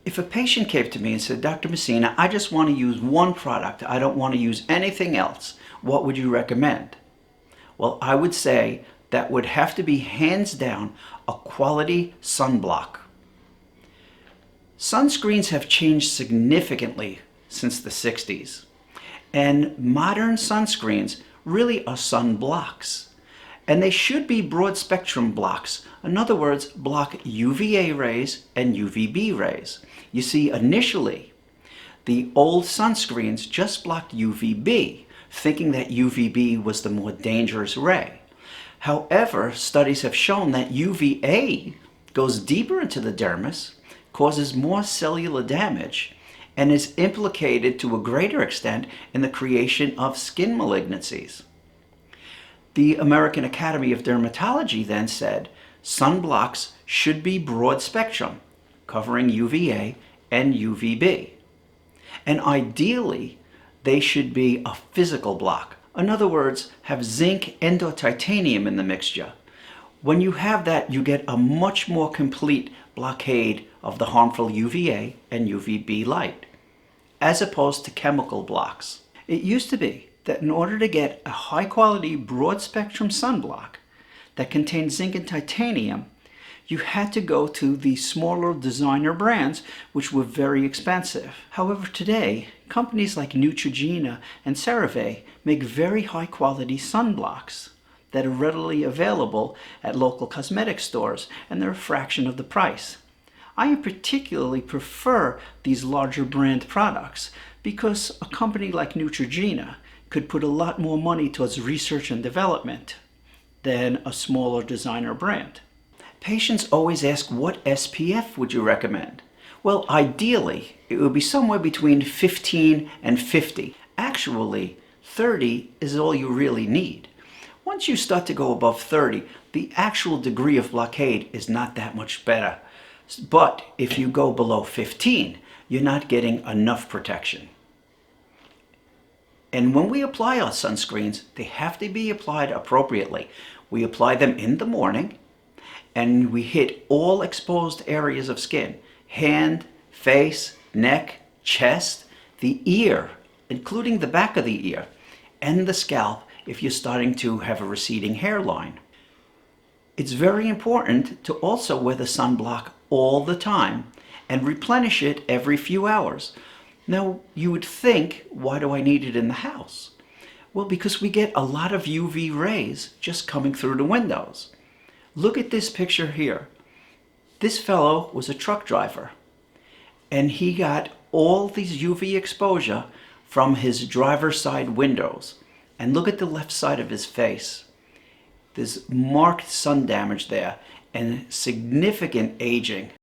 If a patient came to me and said, Dr. Messina, I just want to use one product, I don't want to use anything else, what would you recommend? Well, I would say that would have to be hands down a quality sunblock. Sunscreens have changed significantly since the 60s, and modern sunscreens really are sunblocks. And they should be broad spectrum blocks. In other words, block UVA rays and UVB rays. You see, initially, the old sunscreens just blocked UVB, thinking that UVB was the more dangerous ray. However, studies have shown that UVA goes deeper into the dermis, causes more cellular damage, and is implicated to a greater extent in the creation of skin malignancies. The American Academy of Dermatology then said sunblocks should be broad spectrum, covering UVA and UVB. And ideally, they should be a physical block. In other words, have zinc and/or titanium in the mixture. When you have that, you get a much more complete blockade of the harmful UVA and UVB light, as opposed to chemical blocks. It used to be that in order to get a high-quality, broad-spectrum sunblock that contained zinc and titanium, you had to go to the smaller designer brands, which were very expensive. However, today, companies like Neutrogena and CeraVe make very high-quality sunblocks that are readily available at local cosmetic stores, and they're a fraction of the price. I particularly prefer these larger brand products because a company like Neutrogena could put a lot more money towards research and development than a smaller designer brand. Patients always ask, what SPF would you recommend? Well, ideally, it would be somewhere between 15 and 50. Actually, 30 is all you really need. Once you start to go above 30, the actual degree of blockade is not that much better. But if you go below 15, you're not getting enough protection. And when we apply our sunscreens, they have to be applied appropriately. We apply them in the morning, and we hit all exposed areas of skin: hand, face, neck, chest, the ear, including the back of the ear, and the scalp if you're starting to have a receding hairline. It's very important to also wear the sunblock all the time and replenish it every few hours. Now, you would think, why do I need it in the house? Well, because we get a lot of UV rays just coming through the windows. Look at this picture here. This fellow was a truck driver, and he got all these UV exposure from his driver's side windows. And look at the left side of his face. There's marked sun damage there and significant aging.